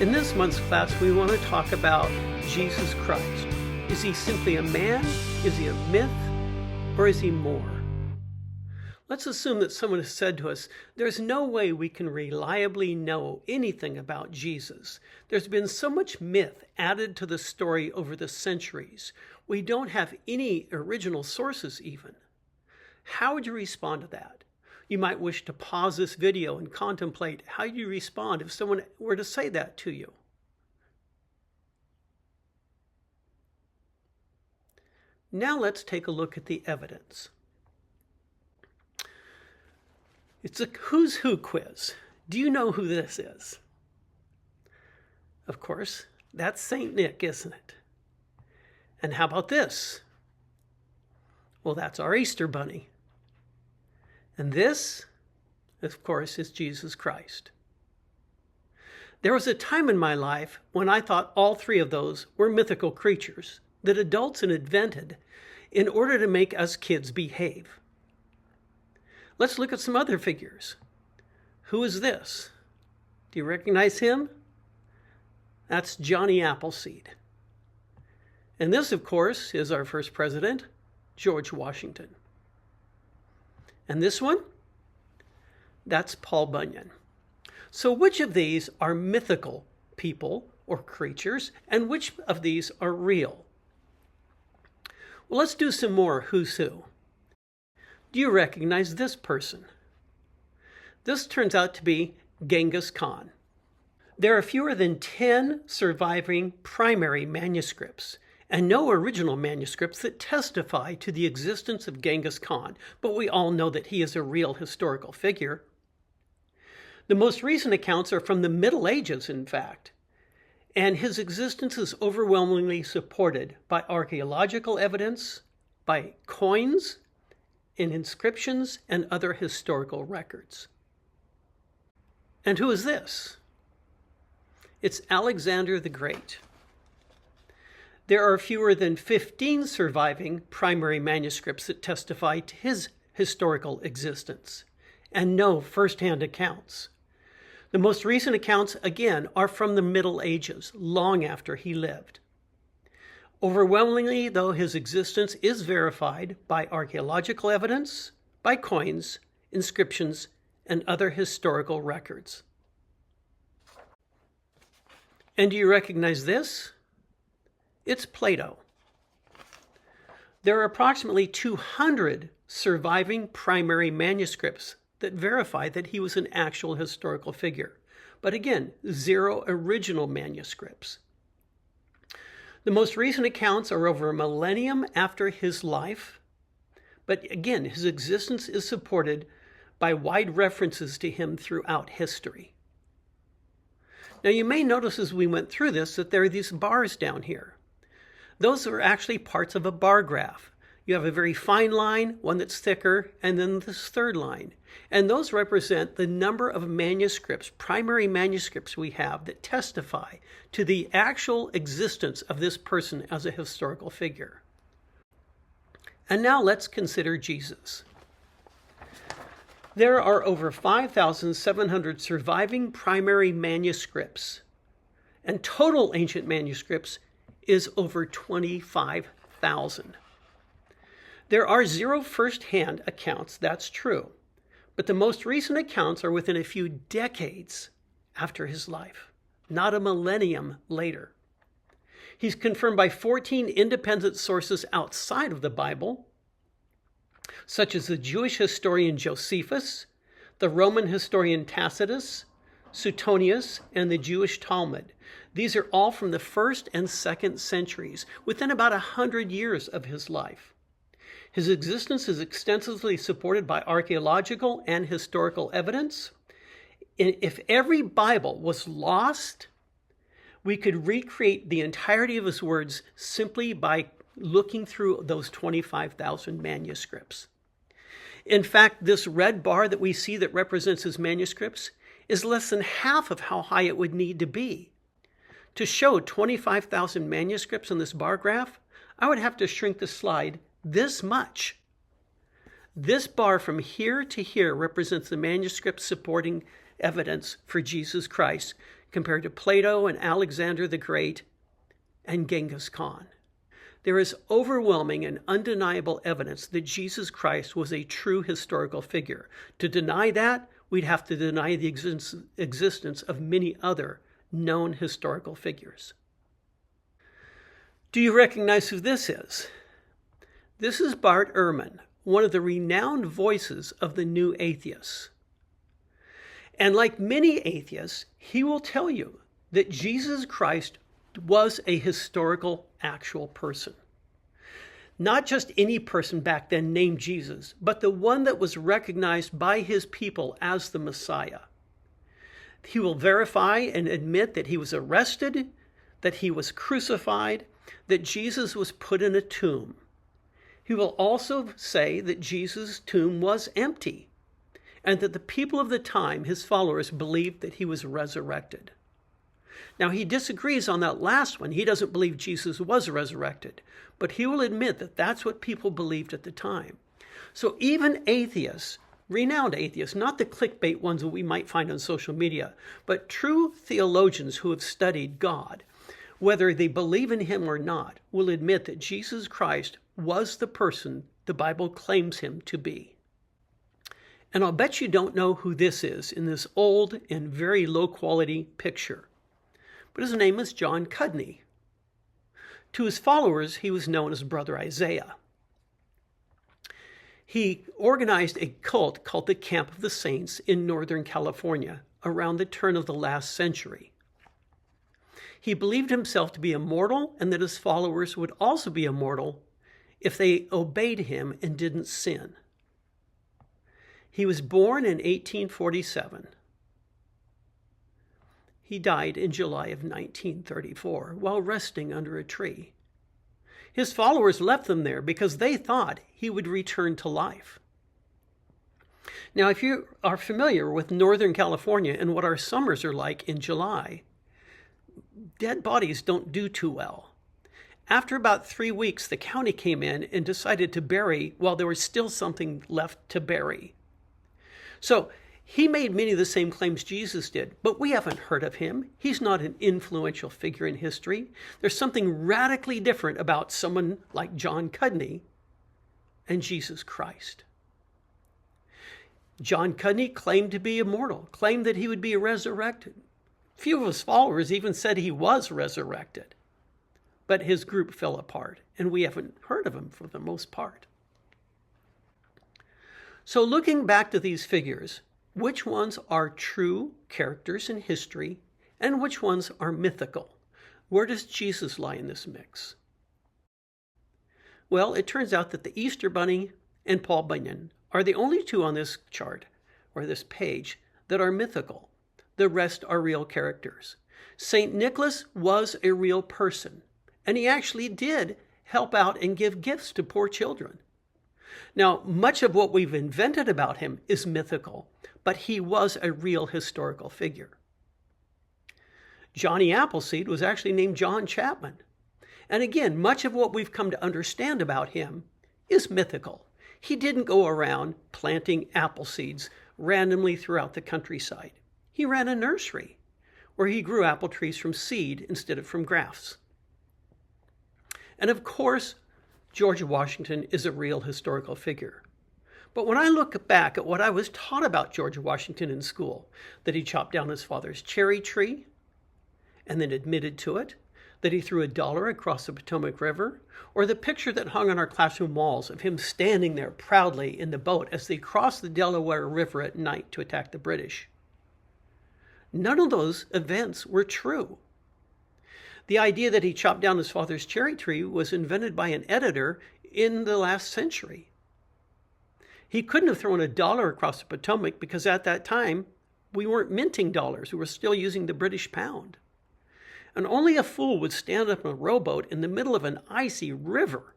In this month's class, we want to talk about Jesus Christ. Is he simply a man? Is he a myth? Or is he more? Let's assume that someone has said to us, there's no way we can reliably know anything about Jesus. There's been so much myth added to the story over the centuries. We don't have any original sources even. How would you respond to that? You might wish to pause this video and contemplate how you respond if someone were to say that to you. Now let's take a look at the evidence. It's a who's who quiz. Do you know who this is? Of course, that's Saint Nick, isn't it? And how about this? Well, that's our Easter bunny. And this, of course, is Jesus Christ. There was a time in my life when I thought all three of those were mythical creatures that adults had invented in order to make us kids behave. Let's look at some other figures. Who is this? Do you recognize him? That's Johnny Appleseed. And this, of course, is our first president, George Washington. And this one? That's Paul Bunyan. So which of these are mythical people or creatures, and which of these are real? Well, let's do some more who's who. Do you recognize this person? This turns out to be Genghis Khan. There are fewer than 10 surviving primary manuscripts and no original manuscripts that testify to the existence of Genghis Khan, but we all know that he is a real historical figure. The most recent accounts are from the Middle Ages, in fact, and his existence is overwhelmingly supported by archaeological evidence, by coins, in inscriptions, and other historical records. And who is this? It's Alexander the Great. There are fewer than 15 surviving primary manuscripts that testify to his historical existence, and no first-hand accounts. The most recent accounts, again, are from the Middle Ages, long after he lived. Overwhelmingly, though, his existence is verified by archaeological evidence, by coins, inscriptions, and other historical records. And do you recognize this? It's Plato. There are approximately 200 surviving primary manuscripts that verify that he was an actual historical figure. But again, 0 original manuscripts. The most recent accounts are over a millennium after his life, but again, his existence is supported by wide references to him throughout history. Now, you may notice as we went through this that there are these bars down here. Those are actually parts of a bar graph. You have a very fine line, one that's thicker, and then this third line. And those represent the number of manuscripts, primary manuscripts we have that testify to the actual existence of this person as a historical figure. And now let's consider Jesus. There are over 5,700 surviving primary manuscripts, and total ancient manuscripts is over 25,000. There are 0 first-hand accounts, that's true, but the most recent accounts are within a few decades after his life, not a millennium later. He's confirmed by 14 independent sources outside of the Bible, such as the Jewish historian Josephus, the Roman historian Tacitus, Suetonius, and the Jewish Talmud. These are all from the 1st and 2nd centuries, within about 100 years of his life. His existence is extensively supported by archaeological and historical evidence. If every Bible was lost, we could recreate the entirety of his words simply by looking through those 25,000 manuscripts. In fact, this red bar that we see that represents his manuscripts is less than half of how high it would need to be. To show 25,000 manuscripts on this bar graph, I would have to shrink the slide this much. This bar from here to here represents the manuscript supporting evidence for Jesus Christ, compared to Plato and Alexander the Great and Genghis Khan. There is overwhelming and undeniable evidence that Jesus Christ was a true historical figure. To deny that, we'd have to deny the existence of many other known historical figures. Do you recognize who this is? This is Bart Ehrman, one of the renowned voices of the new atheists. And like many atheists, he will tell you that Jesus Christ was a historical, actual person. Not just any person back then named Jesus, but the one that was recognized by his people as the Messiah. He will verify and admit that he was arrested, that he was crucified, that Jesus was put in a tomb. He will also say that Jesus' tomb was empty, and that the people of the time, his followers, believed that he was resurrected. Now, he disagrees on that last one. He doesn't believe Jesus was resurrected, but he will admit that that's what people believed at the time. So even atheists, renowned atheists, not the clickbait ones that we might find on social media, but true theologians who have studied God, whether they believe in him or not, will admit that Jesus Christ was the person the Bible claims him to be. And I'll bet you don't know who this is in this old and very low-quality picture. But his name is John Cudney. To his followers, he was known as Brother Isaiah. He organized a cult called the Camp of the Saints in Northern California around the turn of the last century. He believed himself to be immortal and that his followers would also be immortal if they obeyed him and didn't sin. He was born in 1847. He died in July of 1934 while resting under a tree. His followers left him there because they thought he would return to life. Now, if you are familiar with Northern California and what our summers are like in July, dead bodies don't do too well. After about 3 weeks, the county came in and decided to bury while there was still something left to bury. So he made many of the same claims Jesus did, but we haven't heard of him. He's not an influential figure in history. There's something radically different about someone like John Cudney and Jesus Christ. John Cudney claimed to be immortal, claimed that he would be resurrected. Few of his followers even said he was resurrected. But his group fell apart, and we haven't heard of him for the most part. So looking back to these figures, which ones are true characters in history and which ones are mythical? Where does Jesus lie in this mix? Well, it turns out that the Easter Bunny and Paul Bunyan are the only two on this chart or this page that are mythical. The rest are real characters. St. Nicholas was a real person, and he actually did help out and give gifts to poor children. Now, much of what we've invented about him is mythical, but he was a real historical figure. Johnny Appleseed was actually named John Chapman. And again, much of what we've come to understand about him is mythical. He didn't go around planting apple seeds randomly throughout the countryside. He ran a nursery where he grew apple trees from seed instead of from grafts. And of course, George Washington is a real historical figure. But when I look back at what I was taught about George Washington in school, that he chopped down his father's cherry tree and then admitted to it, that he threw $1 across the Potomac River, or the picture that hung on our classroom walls of him standing there proudly in the boat as they crossed the Delaware River at night to attack the British. None of those events were true. The idea that he chopped down his father's cherry tree was invented by an editor in the last century. He couldn't have thrown $1 across the Potomac because at that time, we weren't minting dollars. We were still using the British pound. And only a fool would stand up in a rowboat in the middle of an icy river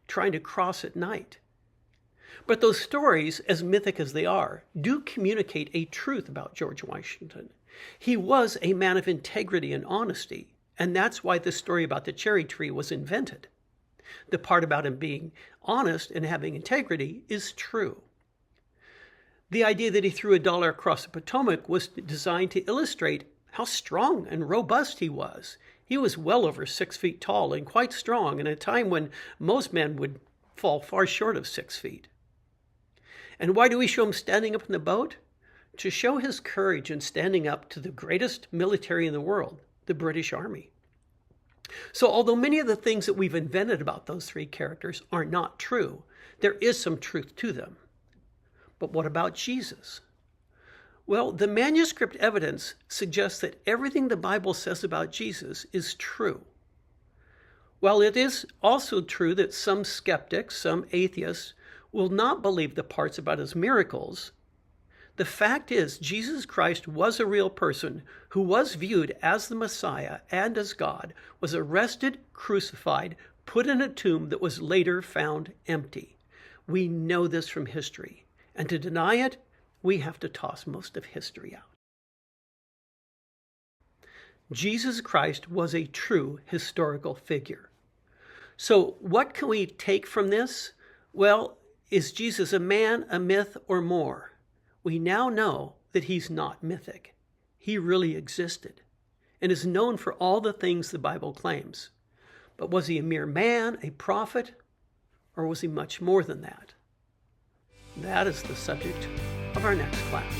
trying to cross at night. But those stories, as mythic as they are, do communicate a truth about George Washington. He was a man of integrity and honesty, and that's why the story about the cherry tree was invented. The part about him being honest and having integrity is true. The idea that he threw $1 across the Potomac was designed to illustrate how strong and robust he was. He was well over 6 feet tall and quite strong in a time when most men would fall far short of 6 feet. And why do we show him standing up in the boat? To show his courage in standing up to the greatest military in the world, the British Army. So although many of the things that we've invented about those three characters are not true, there is some truth to them. But what about Jesus? Well, the manuscript evidence suggests that everything the Bible says about Jesus is true. While it is also true that some skeptics, some atheists, will not believe the parts about his miracles, the fact is Jesus Christ was a real person who was viewed as the Messiah and as God, was arrested, crucified, put in a tomb that was later found empty. We know this from history, and to deny it, we have to toss most of history out. Jesus Christ was a true historical figure. So what can we take from this? Well, is Jesus a man, a myth, or more? We now know that he's not mythic. He really existed and is known for all the things the Bible claims. But was he a mere man, a prophet, or was he much more than that? That is the subject of our next class.